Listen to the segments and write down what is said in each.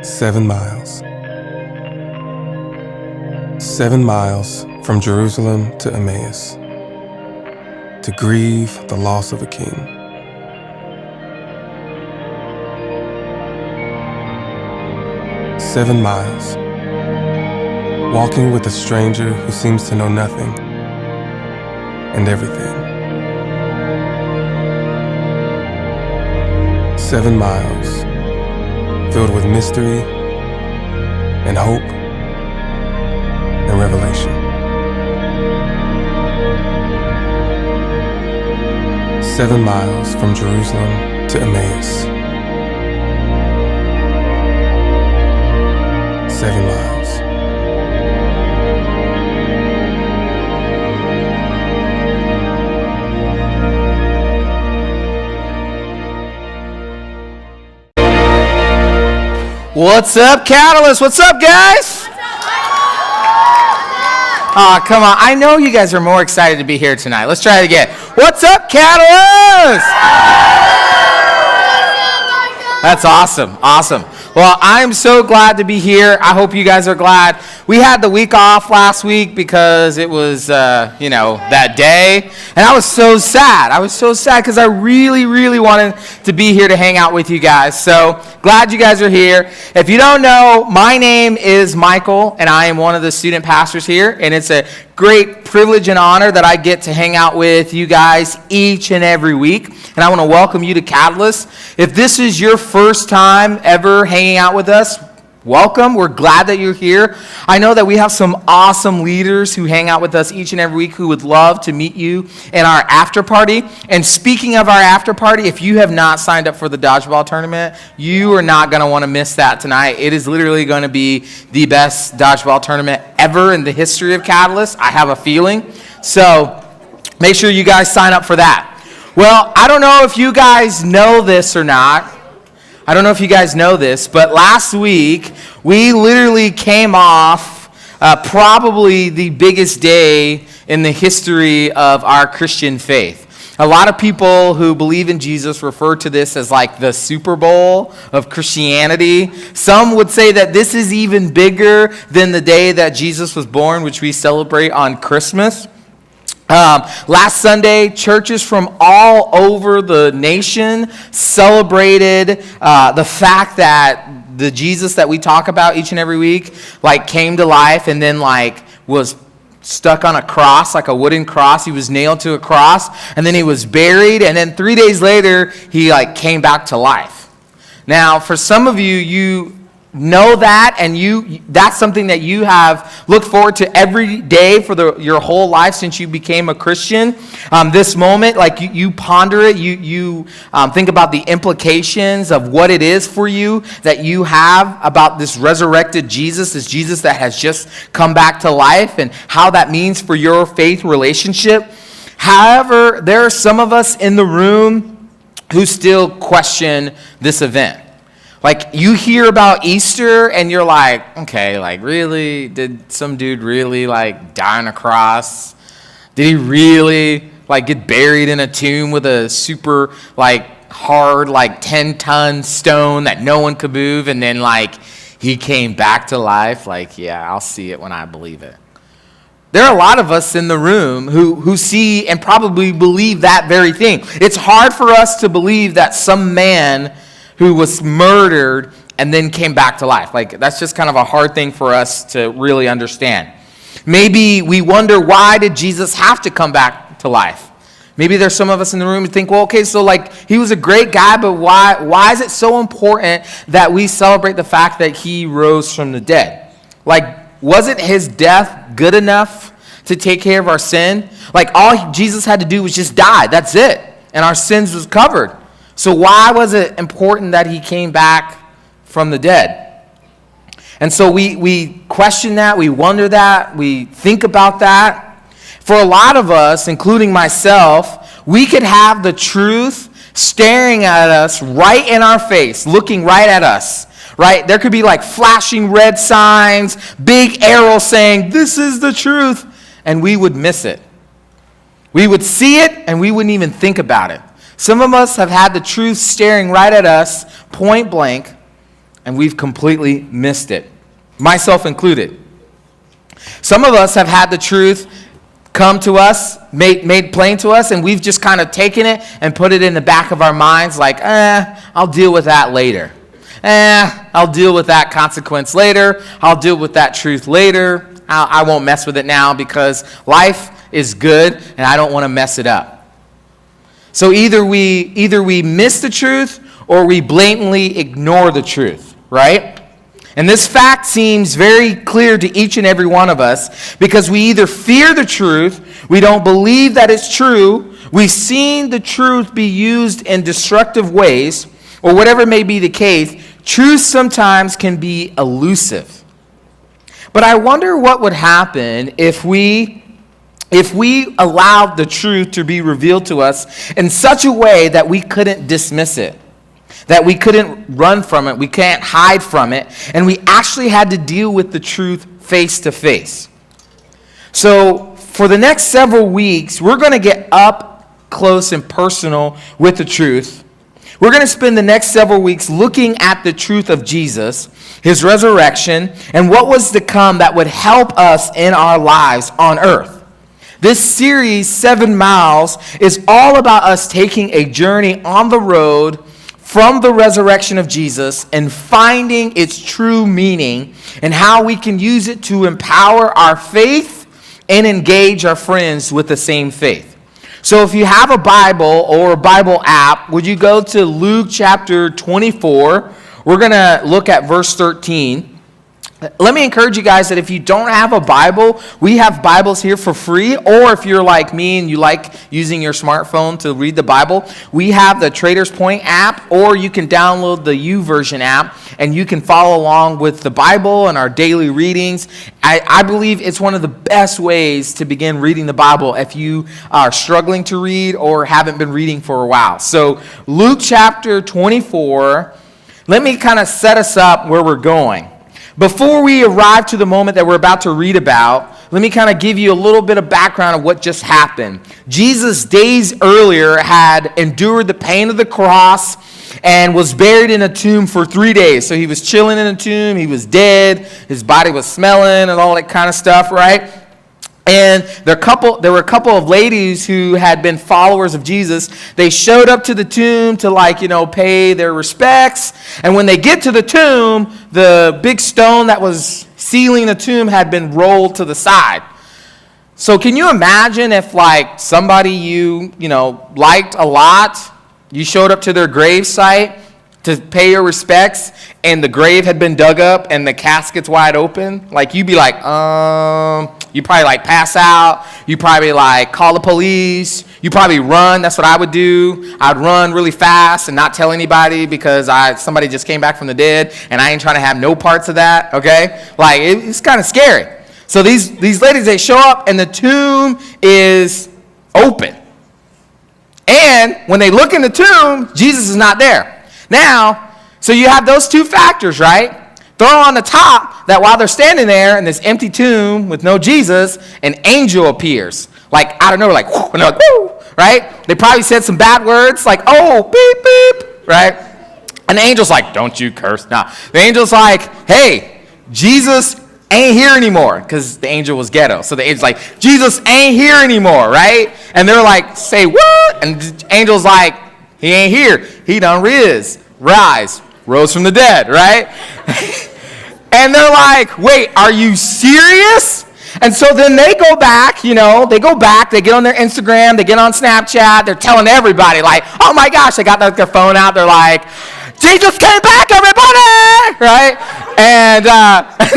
7 miles. 7 miles from Jerusalem to Emmaus, to grieve the loss of a king. Seven miles, walking with a stranger who seems to know nothing and everything. 7 miles, filled with mystery and hope and revelation. 7 miles from Jerusalem to Emmaus. 7 miles. What's up, Catalyst? What's up, guys? Aw, come on. I know you guys are more excited to be here tonight. Let's try it again. What's up, Catalyst? That's awesome. Awesome. Well, I'm so glad to be here. I hope you guys are glad. We had the week off last week because it was, that day. And I was so sad. I was so sad because I really, really wanted to be here to hang out with you guys. So glad you guys are here. If you don't know, my name is Michael, and I am one of the student pastors here. And it's a great privilege and honor that I get to hang out with you guys each and every week. And I want to welcome you to Catalyst. If this is your first time ever hanging out with us, welcome. We're glad that you're here. I know that we have some awesome leaders who hang out with us each and every week who would love to meet you in our after party. And speaking of our after party, if you have not signed up for the dodgeball tournament, you are not going to want to miss that tonight. It is literally going to be the best dodgeball tournament ever in the history of Catalyst. I have a feeling. So make sure you guys sign up for that. Well, I don't know if you guys know this or not. I don't know if you guys know this, but last week we literally came off probably the biggest day in the history of our Christian faith. A lot of people who believe in Jesus refer to this as like the Super Bowl of Christianity. Some would say that this is even bigger than the day that Jesus was born, which we celebrate on Christmas. Last Sunday, churches from all over the nation celebrated the fact that the Jesus that we talk about each and every week, came to life and then was stuck on a cross, like a wooden cross. He was nailed to a cross, and then he was buried, and then 3 days later, he came back to life. Now, for some of you, you know that, and that's something that you have looked forward to every day for your whole life since you became a Christian. This moment, you ponder it, you think about the implications of what it is for you that you have about this resurrected Jesus, this Jesus that has just come back to life, and how that means for your faith relationship. However, there are some of us in the room who still question this event. You hear about Easter and you're like, okay, really? Did some dude really die on a cross? Did he really get buried in a tomb with a super hard 10-ton stone that no one could move, and then he came back to life? Yeah, I'll see it when I believe it. There are a lot of us in the room who see and probably believe that very thing. It's hard for us to believe that some man who was murdered and then came back to life. That's just kind of a hard thing for us to really understand. Maybe we wonder, why did Jesus have to come back to life? Maybe there's some of us in the room who think, well, okay, so he was a great guy, but why is it so important that we celebrate the fact that he rose from the dead? Wasn't his death good enough to take care of our sin? All Jesus had to do was just die. That's it. And our sins was covered. So why was it important that he came back from the dead? And so we question that, we wonder that, we think about that. For a lot of us, including myself, we could have the truth staring at us right in our face, looking right at us, right? There could be flashing red signs, big arrows saying, this is the truth, and we would miss it. We would see it, and we wouldn't even think about it. Some of us have had the truth staring right at us, point blank, and we've completely missed it, myself included. Some of us have had the truth come to us, made plain to us, and we've just kind of taken it and put it in the back of our minds like, I'll deal with that later. I'll deal with that consequence later. I'll deal with that truth later. I won't mess with it now because life is good and I don't want to mess it up. So either we miss the truth or we blatantly ignore the truth, right? And this fact seems very clear to each and every one of us because we either fear the truth, we don't believe that it's true, we've seen the truth be used in destructive ways, or whatever may be the case, truth sometimes can be elusive. But I wonder what would happen if we allowed the truth to be revealed to us in such a way that we couldn't dismiss it, that we couldn't run from it, we can't hide from it, and we actually had to deal with the truth face to face. So for the next several weeks, we're going to get up close and personal with the truth. We're going to spend the next several weeks looking at the truth of Jesus, his resurrection, and what was to come that would help us in our lives on earth. This series, 7 Miles, is all about us taking a journey on the road from the resurrection of Jesus and finding its true meaning and how we can use it to empower our faith and engage our friends with the same faith. So if you have a Bible or a Bible app, would you go to Luke chapter 24? We're going to look at verse 13. Let me encourage you guys that if you don't have a Bible, we have Bibles here for free. Or if you're like me and you like using your smartphone to read the Bible, we have the Traders Point app, or you can download the YouVersion app and you can follow along with the Bible and our daily readings. I believe it's one of the best ways to begin reading the Bible if you are struggling to read or haven't been reading for a while. So Luke chapter 24, let me kind of set us up where we're going. Before we arrive to the moment that we're about to read about, let me kind of give you a little bit of background of what just happened. Jesus, days earlier, had endured the pain of the cross and was buried in a tomb for 3 days. So he was chilling in a tomb, he was dead, his body was smelling and all that kind of stuff, right? And there were a couple of ladies who had been followers of Jesus. They showed up to the tomb to pay their respects. And when they get to the tomb, the big stone that was sealing the tomb had been rolled to the side. So can you imagine if somebody you liked a lot, you showed up to their grave site to pay your respects, and the grave had been dug up and the casket's wide open? You'd be you probably pass out. You probably call the police. You probably run. That's what I would do. I'd run really fast and not tell anybody because somebody just came back from the dead and I ain't trying to have no parts of that, okay? It's kind of scary. So these ladies, they show up and the tomb is open. And when they look in the tomb, Jesus is not there. Now, so you have those two factors, right? Throw on the top that while they're standing there in this empty tomb with no Jesus, an angel appears. Out of nowhere, whoo, and they're woo, right? They probably said some bad words oh, beep, beep, right? And the angel's don't you curse. Nah, the angel's hey, Jesus ain't here anymore, because the angel was ghetto. So the angel's Jesus ain't here anymore, right? And they're say what? And the angel's he ain't here. He done rose from the dead, right? And they're wait, are you serious? And so then they go back, they get on their Instagram, they get on Snapchat, they're telling everybody, oh my gosh, they got their phone out, they're Jesus came back, everybody, right? And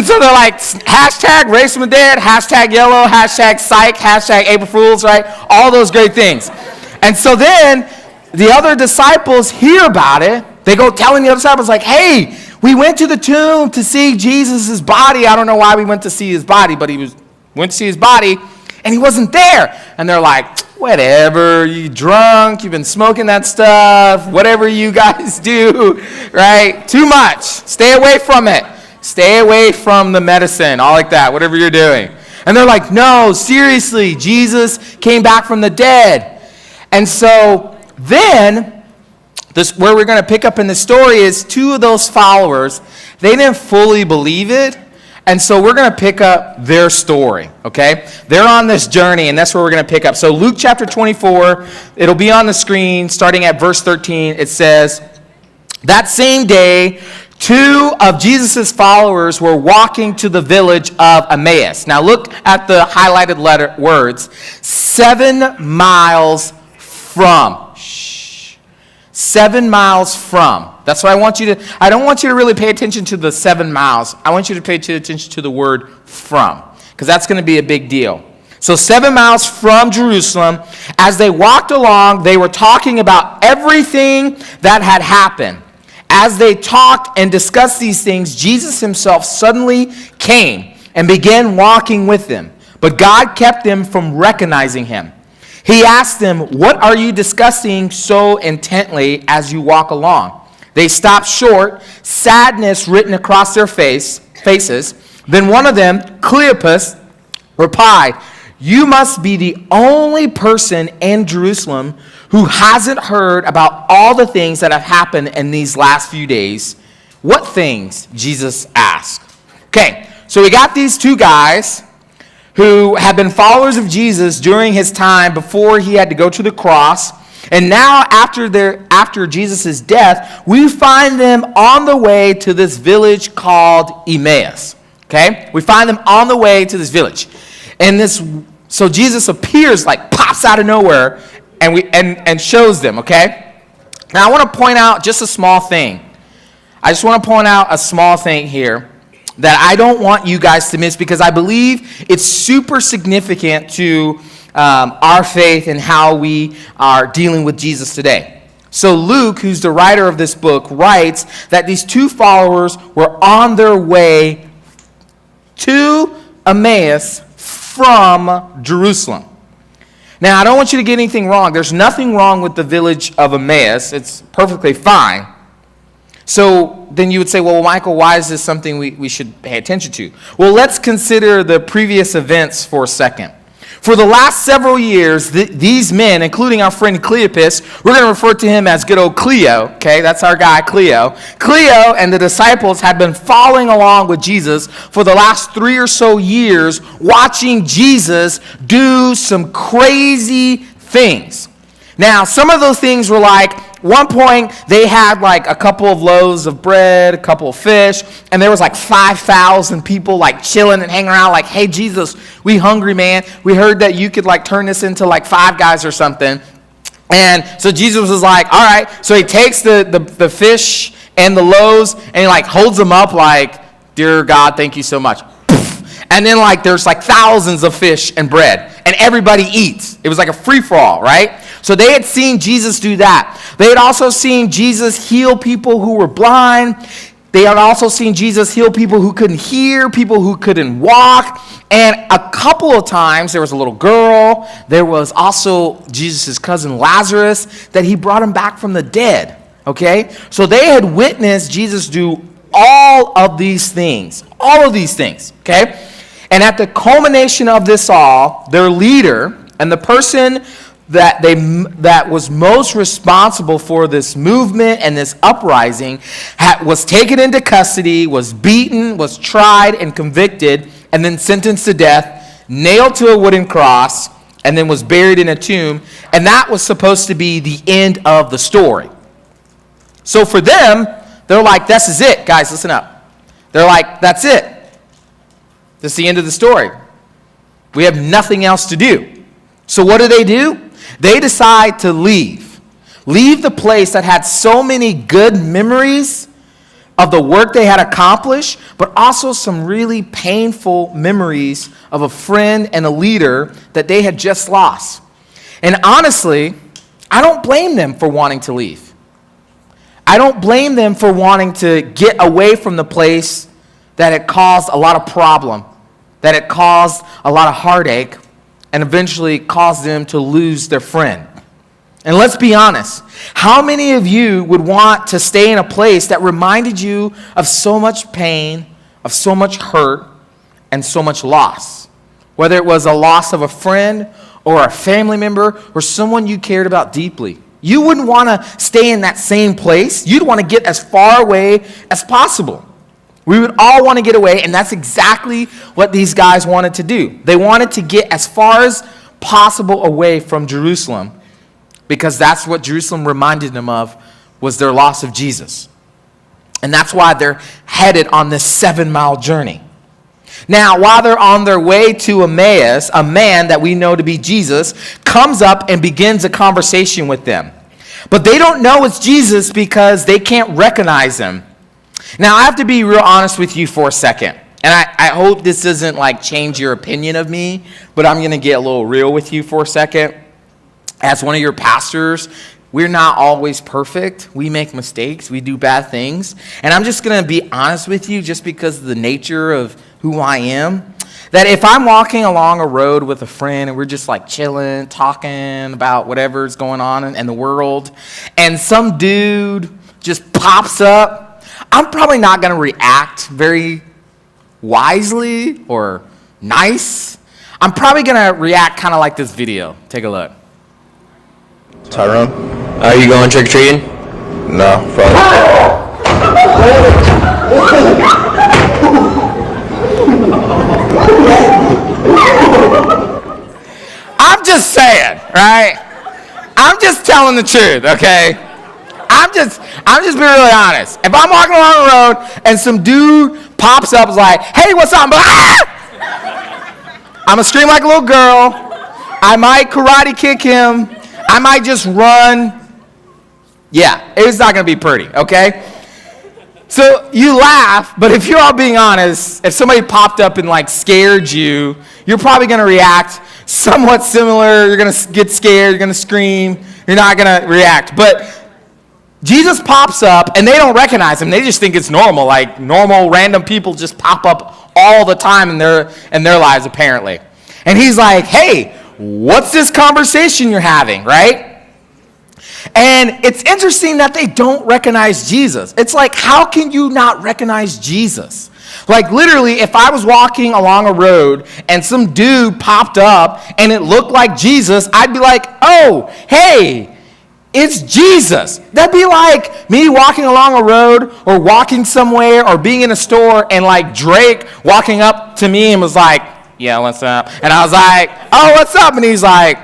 so they're hashtag raise from the dead, hashtag yellow, hashtag psych, hashtag April Fools, right? All those great things. And so then the other disciples hear about it. They go telling the other disciples, hey, we went to the tomb to see Jesus' body. I don't know why we went to see his body, but went to see his body, and he wasn't there. And they're whatever, you drunk, you've been smoking that stuff, whatever you guys do, right? Too much. Stay away from it. Stay away from the medicine, all that, whatever you're doing. And they're no, seriously, Jesus came back from the dead. And so then where we're going to pick up in the story is two of those followers, they didn't fully believe it. And so we're going to pick up their story, okay? They're on this journey, and that's where we're going to pick up. So Luke chapter 24, it'll be on the screen starting at verse 13. It says, that same day, two of Jesus' followers were walking to the village of Emmaus. Now look at the highlighted words. 7 miles from. 7 miles from. That's why I don't want you to really pay attention to the 7 miles. I want you to pay attention to the word from, because that's going to be a big deal. So 7 miles from Jerusalem, as they walked along, they were talking about everything that had happened. As they talked and discussed these things, Jesus himself suddenly came and began walking with them. But God kept them from recognizing him. He asked them, what are you discussing so intently as you walk along? They stopped short, sadness written across their faces. Then one of them, Cleopas, replied, you must be the only person in Jerusalem who hasn't heard about all the things that have happened in these last few days. What things? Jesus asked. Okay, so we got these two guys who had been followers of Jesus during his time before he had to go to the cross. And now after Jesus' death, we find them on the way to this village called Emmaus. Okay? We find them on the way to this village. So Jesus appears, like pops out of nowhere and shows them, okay? Now I want to point out just a small thing. I just want to point out a small thing here that I don't want you guys to miss, because I believe it's super significant to our faith and how we are dealing with Jesus today. So Luke, who's the writer of this book, writes that these two followers were on their way to Emmaus from Jerusalem. Now, I don't want you to get anything wrong. There's nothing wrong with the village of Emmaus. It's perfectly fine. So then you would say, well, Michael, why is this something we should pay attention to? Well, let's consider the previous events for a second. For the last several years, these men, including our friend Cleopas, we're going to refer to him as good old Cleo, okay? That's our guy, Cleo. Cleo and the disciples had been following along with Jesus for the last 3 or so years, watching Jesus do some crazy things. Now, some of those things were like, one point, they had like a couple of loaves of bread, a couple of fish, and there was like 5,000 people like chilling and hanging around like, hey, Jesus, we hungry, man. We heard that you could like turn this into like 5 guys or something. And so Jesus was like, all right. So he takes the fish and the loaves and he like holds them up like, dear God, thank you so much. And then like there's like thousands of fish and bread and everybody eats. It was like a free-for-all, right? So they had seen Jesus do that. They had also seen Jesus heal people who were blind. They had also seen Jesus heal people who couldn't hear, people who couldn't walk. And a couple of times there was a little girl. There was also Jesus' cousin Lazarus that he brought him back from the dead. Okay? So they had witnessed Jesus do all of these things. All of these things. Okay? And at the culmination of this all, their leader and the person that was most responsible for this movement and this uprising was taken into custody, was beaten, was tried and convicted, and then sentenced to death, nailed to a wooden cross, and then was buried in a tomb. And that was supposed to be the end of the story. So for them, they're like, this is it. Guys, listen up. They're like, that's it. This is the end of the story. We have nothing else to do. So what do? They decide to leave. Leave the place that had so many good memories of the work they had accomplished, but also some really painful memories of a friend and a leader that they had just lost. And honestly, I don't blame them for wanting to leave. I don't blame them for wanting to get away from the place that had caused a lot of problem, that had caused a lot of heartache, and eventually caused them to lose their friend. And let's be honest, how many of you would want to stay in a place that reminded you of so much pain, of so much hurt, and so much loss? Whether it was a loss of a friend or a family member or someone you cared about deeply. You wouldn't want to stay in that same place. You'd want to get as far away as possible. We would all want to get away, and that's exactly what these guys wanted to do. They wanted to get as far as possible away from Jerusalem, because that's what Jerusalem reminded them of, was their loss of Jesus. And that's why they're headed on this 7-mile journey. Now, while they're on their way to Emmaus, a man that we know to be Jesus comes up and begins a conversation with them. But they don't know it's Jesus because they can't recognize him. Now, I have to be real honest with you for a second. And I hope this doesn't like change your opinion of me, but I'm going to get a little real with you for a second. As one of your pastors, we're not always perfect. We make mistakes. We do bad things. And I'm just going to be honest with you just because of the nature of who I am. That if I'm walking along a road with a friend and we're just like chilling, talking about whatever's going on in the world, and some dude just pops up, I'm probably not going to react very wisely or nice. I'm probably going to react kind of like this video. Take a look. Tyrone? Are you going trick-or-treating? No, probably. I'm just saying, right? I'm just telling the truth, okay? I'm just being really honest. If I'm walking along the road and some dude pops up and is like, hey, what's up? I'm like, ah! I'm going to scream like a little girl. I might karate kick him. I might just run. Yeah, it's not going to be pretty, okay? So you laugh, but if you're all being honest, if somebody popped up and like scared you, you're probably going to react somewhat similar. You're going to get scared. You're going to scream. You're not going to react. But Jesus pops up, and they don't recognize him. They just think it's normal. Like normal, random people just pop up all the time in their lives, apparently. And he's like, hey, what's this conversation you're having, right? And it's interesting that they don't recognize Jesus. It's like, how can you not recognize Jesus? Like literally, if I was walking along a road and some dude popped up and it looked like Jesus, I'd be like, oh, hey, it's Jesus. That'd be like me walking along a road or walking somewhere or being in a store and like Drake walking up to me and was like, yeah, what's up? And I was like, oh, what's up? And he's like,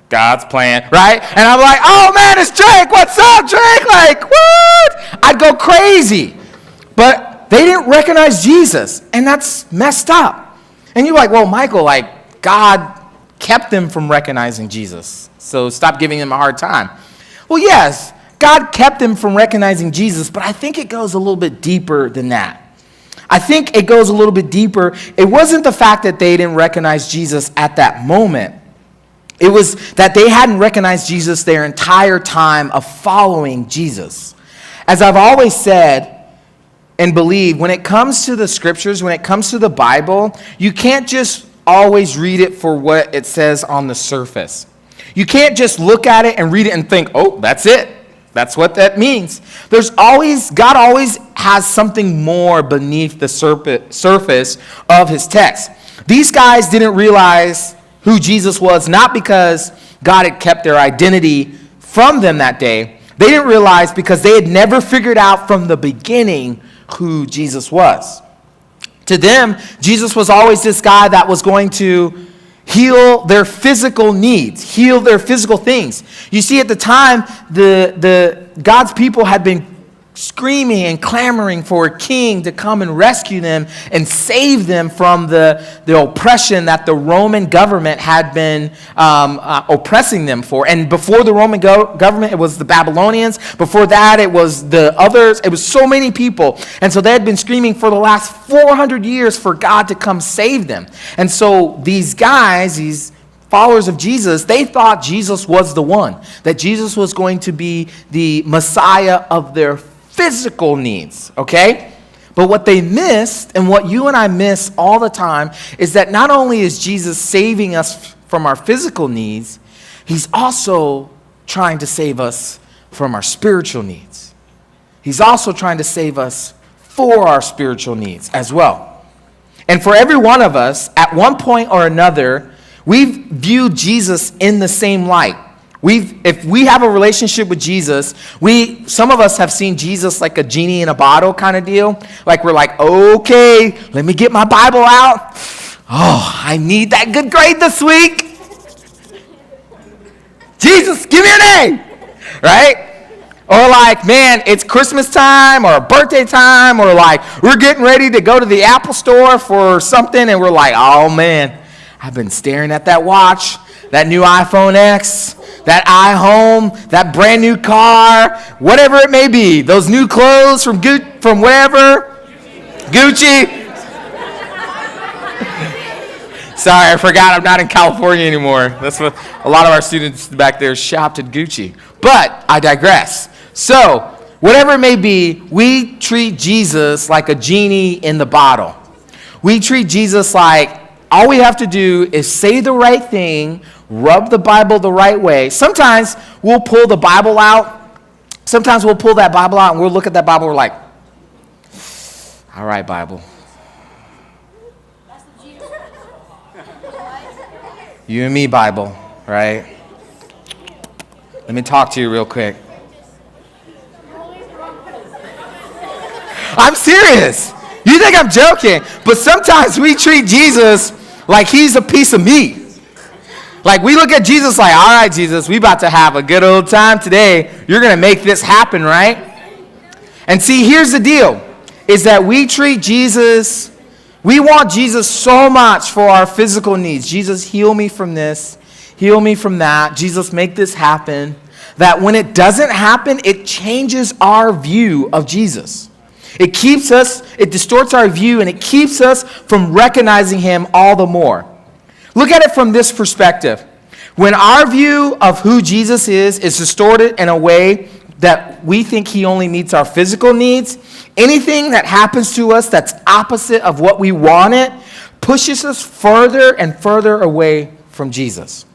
God's plan, right? And I'm like, oh man, it's Drake. What's up, Drake? Like, what? I'd go crazy. But they didn't recognize Jesus, and that's messed up. And you're like, well, Michael, like God kept them from recognizing Jesus, so stop giving them a hard time. Well, yes, God kept them from recognizing Jesus, but I think it goes a little bit deeper than that. I think it goes a little bit deeper. It wasn't the fact that they didn't recognize Jesus at that moment. It was that they hadn't recognized Jesus their entire time of following Jesus. As I've always said and believe, when it comes to the scriptures, when it comes to the Bible, you can't just always read it for what it says on the surface. You can't just look at it and read it and think, oh, that's it. That's what that means. God always has something more beneath the surface of his text. These guys didn't realize who Jesus was, not because God had kept their identity from them that day. They didn't realize because they had never figured out from the beginning who Jesus was. To them, Jesus was always this guy that was going to heal their physical needs, heal their physical things. You see, at the time, the God's people had been screaming and clamoring for a king to come and rescue them and save them from the oppression that the Roman government had been oppressing them for. And before the Roman government, it was the Babylonians. Before that, it was the others. It was so many people. And so they had been screaming for the last 400 years for God to come save them. And so these guys, these followers of Jesus, they thought Jesus was the one, that Jesus was going to be the Messiah of their physical needs, okay? But what they missed, and what you and I miss all the time, is that not only is Jesus saving us from our physical needs, he's also trying to save us from our spiritual needs. He's also trying to save us for our spiritual needs as well. And for every one of us, at one point or another, we've viewed Jesus in the same light. If we have a relationship with Jesus, some of us have seen Jesus like a genie in a bottle kind of deal. Like we're like, okay, let me get my Bible out. Oh, I need that good grade this week. Jesus, give me an A, right? Or like, man, it's Christmas time or birthday time, or like we're getting ready to go to the Apple store for something, and we're like, oh man, I've been staring at that watch, that new iPhone X, that iHome, that brand new car, whatever it may be, those new clothes from wherever, Gucci. Sorry, I forgot I'm not in California anymore. That's what a lot of our students back there shopped at Gucci. But I digress. So, whatever it may be, we treat Jesus like a genie in the bottle. We treat Jesus like all we have to do is say the right thing, rub the Bible the right way. Sometimes we'll pull the Bible out. Sometimes we'll pull that Bible out and we'll look at that Bible and we're like, all right, Bible. You and me, Bible, right? Let me talk to you real quick. I'm serious. You think I'm joking, but sometimes we treat Jesus like he's a piece of meat. Like we look at Jesus like, all right, Jesus, we about to have a good old time today. You're going to make this happen, right? And see, here's the deal, is that we treat Jesus, we want Jesus so much for our physical needs. Jesus, heal me from this, heal me from that. Jesus, make this happen. That when it doesn't happen, it changes our view of Jesus. It distorts our view, and it keeps us from recognizing him all the more. Look at it from this perspective. When our view of who Jesus is distorted in a way that we think he only meets our physical needs, anything that happens to us that's opposite of what we wanted pushes us further and further away from Jesus.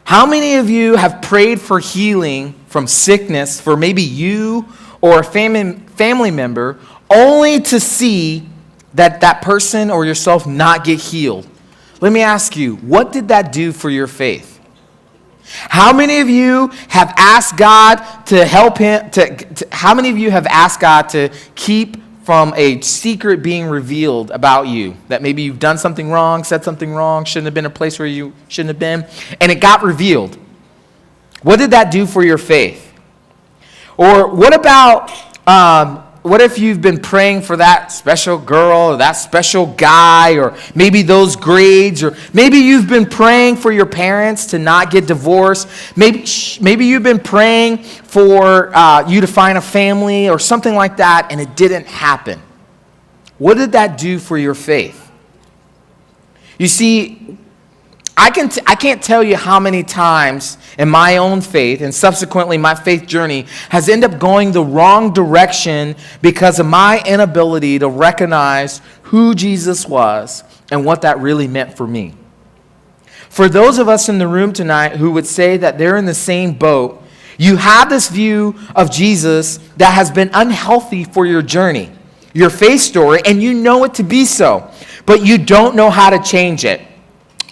How many of you have prayed for healing from sickness for maybe you or a family member only to see that person or yourself not get healed? Let me ask you, what did that do for your faith? How many of you have asked God to help him? How many of you have asked God to keep from a secret being revealed about you? That maybe you've done something wrong, said something wrong, shouldn't have been a place where you shouldn't have been, and it got revealed. What did that do for your faith? Or what about, what if you've been praying for that special girl or that special guy, or maybe those grades, or maybe you've been praying for your parents to not get divorced. Maybe you've been praying for you to find a family or something like that, and it didn't happen. What did that do for your faith? You see, I can't tell you how many times in my own faith and subsequently my faith journey has ended up going the wrong direction because of my inability to recognize who Jesus was and what that really meant for me. For those of us in the room tonight who would say that they're in the same boat, you have this view of Jesus that has been unhealthy for your journey, your faith story, and you know it to be so, but you don't know how to change it.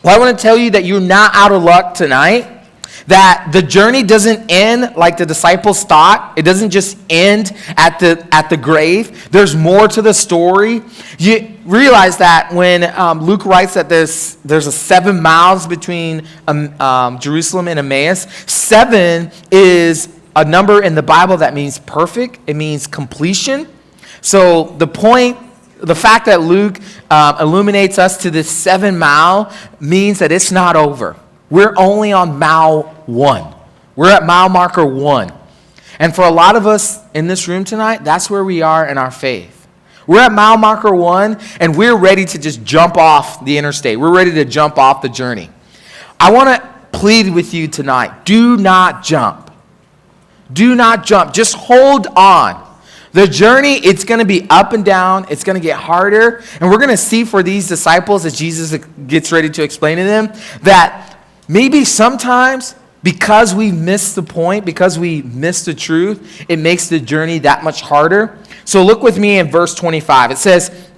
Well, I want to tell you that you're not out of luck tonight, that the journey doesn't end like the disciples thought. It doesn't just end at the grave. There's more to the story. You realize that when Luke writes that there's a 7 miles between Jerusalem and Emmaus, 7 is a number in the Bible that means perfect. It means completion. So the fact that Luke illuminates us to this 7 mile means that it's not over. We're only on mile 1. We're at mile marker 1. And for a lot of us in this room tonight, that's where we are in our faith. We're at mile marker 1, and we're ready to just jump off the interstate. We're ready to jump off the journey. I want to plead with you tonight. Do not jump. Do not jump. Just hold on. The journey, it's going to be up and down. It's going to get harder. And we're going to see for these disciples, as Jesus gets ready to explain to them, that maybe sometimes because we miss the point, because we miss the truth, it makes the journey that much harder. So look with me in verse 25. It says,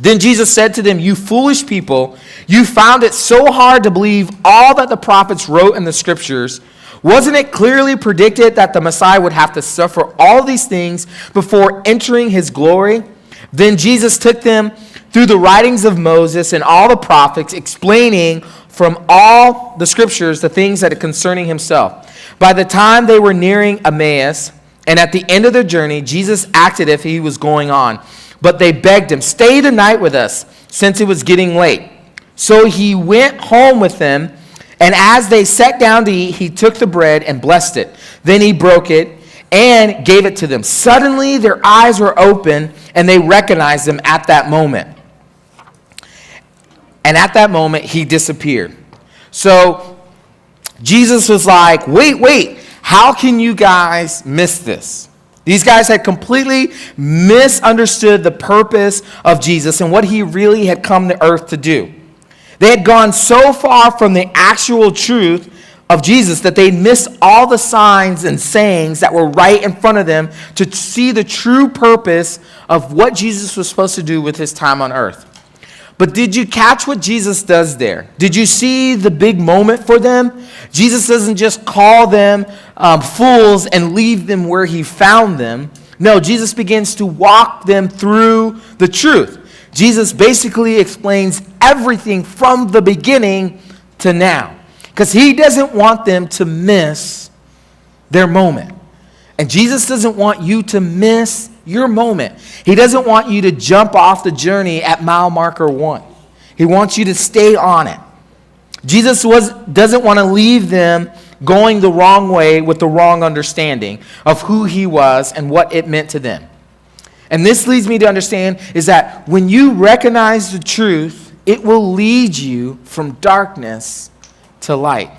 Then Jesus said to them, "You foolish people, you found it so hard to believe all that the prophets wrote in the scriptures. Wasn't it clearly predicted that the Messiah would have to suffer all these things before entering his glory?" Then Jesus took them through the writings of Moses and all the prophets, explaining from all the scriptures the things that are concerning himself. By the time they were nearing Emmaus, and at the end of their journey, Jesus acted as if he was going on. But they begged him, "Stay the night with us," since it was getting late. So he went home with them, and as they sat down to eat, he took the bread and blessed it. Then he broke it and gave it to them. Suddenly their eyes were open, and they recognized him at that moment. And at that moment, he disappeared. So Jesus was like, wait, how can you guys miss this? These guys had completely misunderstood the purpose of Jesus and what he really had come to earth to do. They had gone so far from the actual truth of Jesus that they missed all the signs and sayings that were right in front of them to see the true purpose of what Jesus was supposed to do with his time on earth. But did you catch what Jesus does there? Did you see the big moment for them? Jesus doesn't just call them fools and leave them where he found them. No, Jesus begins to walk them through the truth. Jesus basically explains everything from the beginning to now, because he doesn't want them to miss their moment. And Jesus doesn't want you to miss your moment. He doesn't want you to jump off the journey at mile marker 1. He wants you to stay on it. Jesus doesn't want to leave them going the wrong way with the wrong understanding of who he was and what it meant to them. And this leads me to understand is that when you recognize the truth, it will lead you from darkness to light.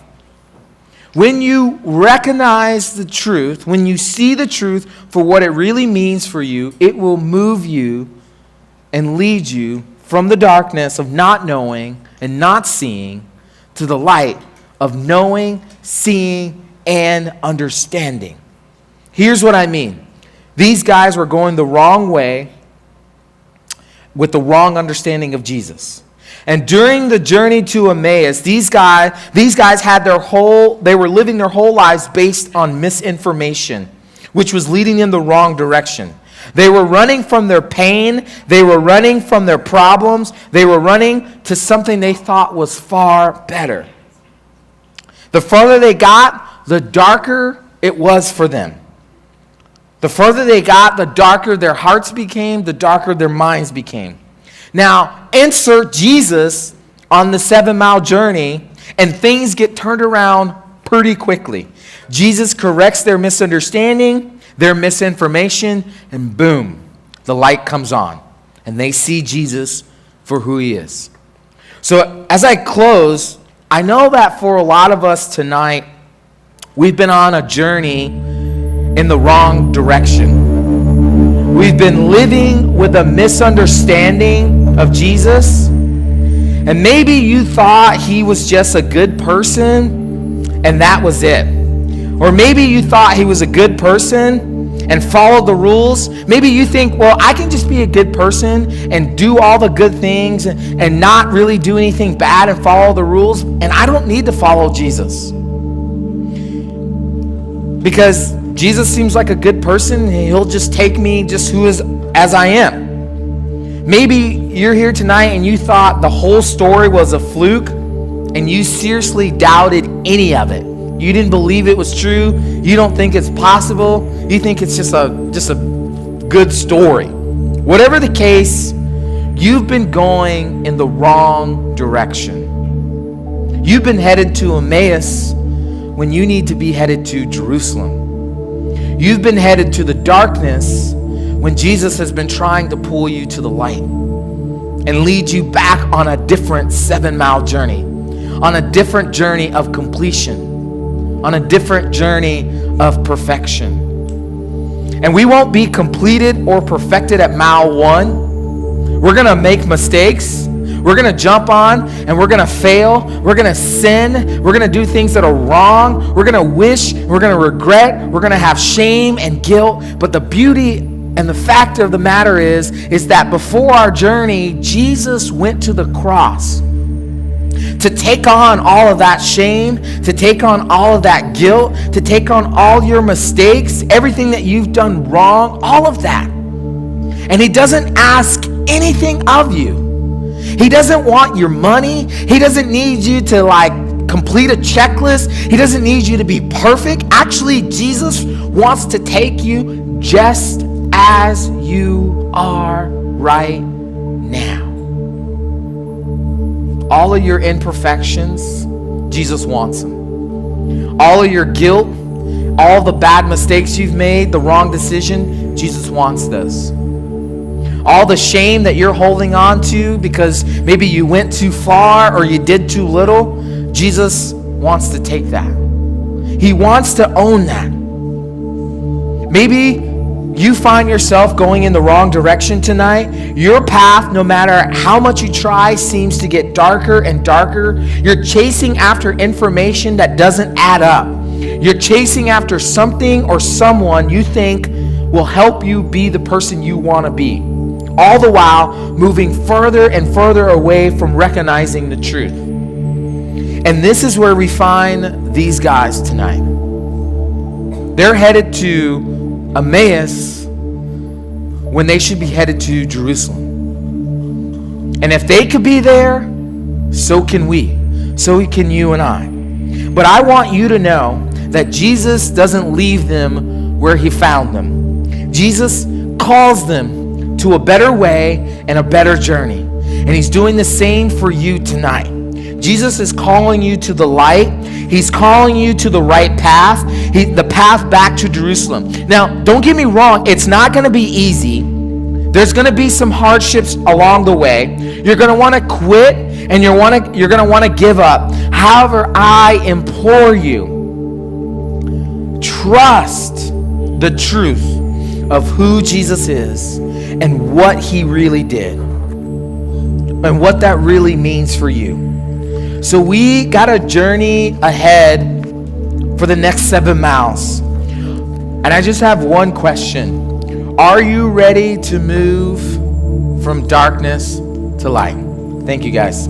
When you recognize the truth, when you see the truth for what it really means for you, it will move you and lead you from the darkness of not knowing and not seeing to the light of knowing, seeing, and understanding. Here's what I mean. These guys were going the wrong way with the wrong understanding of Jesus. And during the journey to Emmaus, these guys had they were living their whole lives based on misinformation, which was leading them the wrong direction. They were running from their pain. They were running from their problems. They were running to something they thought was far better. The further they got, the darker it was for them. The further they got, the darker their hearts became, the darker their minds became. Now, insert Jesus on the 7-mile journey, and things get turned around pretty quickly. Jesus corrects their misunderstanding, their misinformation, and boom, the light comes on, and they see Jesus for who he is. So as I close, I know that for a lot of us tonight, we've been on a journey in the wrong direction. We've been living with a misunderstanding of Jesus. And maybe you thought he was just a good person and that was it. Or maybe you thought he was a good person and followed the rules. Maybe you think, well, I can just be a good person and do all the good things and not really do anything bad and follow the rules. And I don't need to follow Jesus. Because Jesus seems like a good person, and he'll just take me just as I am. Maybe you're here tonight and you thought the whole story was a fluke and you seriously doubted any of it. You didn't believe it was true. You don't think it's possible. You think it's just a good story. Whatever the case, you've been going in the wrong direction. You've been headed to Emmaus when you need to be headed to Jerusalem. You've been headed to the darkness when Jesus has been trying to pull you to the light and lead you back on a different 7-mile journey, on a different journey of completion, on a different journey of perfection. And we won't be completed or perfected at mile 1. We're going to make mistakes. We're going to jump on and we're going to fail. We're going to sin. We're going to do things that are wrong. We're going to wish. We're going to regret. We're going to have shame and guilt. But the beauty And the fact of the matter is that before our journey, Jesus went to the cross to take on all of that shame, to take on all of that guilt, to take on all your mistakes, everything that you've done wrong, all of that. And he doesn't ask anything of you. He doesn't want your money. He doesn't need you to complete a checklist. He doesn't need you to be perfect. Actually, Jesus wants to take you just as you are right now. All of your imperfections, Jesus wants them. All of your guilt, all the bad mistakes you've made, the wrong decision, Jesus wants those. All the shame that you're holding on to because maybe you went too far or you did too little, Jesus wants to take that. He wants to own that. Maybe you find yourself going in the wrong direction tonight. Your path, no matter how much you try, seems to get darker and darker. You're chasing after information that doesn't add up. You're chasing after something or someone you think will help you be the person you want to be. All the while moving further and further away from recognizing the truth. And this is where we find these guys tonight. They're headed to Emmaus when they should be headed to Jerusalem. And if they could be there, so can we. So can you and I. But I want you to know that Jesus doesn't leave them where he found them. Jesus calls them to a better way and a better journey. And he's doing the same for you tonight. Jesus is calling you to the light. He's calling you to the right path, the path back to Jerusalem. Now, don't get me wrong, it's not going to be easy. There's going to be some hardships along the way. You're going to want to quit and you're going to want to give up. However, I implore you, trust the truth of who Jesus is and what he really did and what that really means for you. So we got a journey ahead for the next 7 miles. And I just have one question. Are you ready to move from darkness to light? Thank you, guys.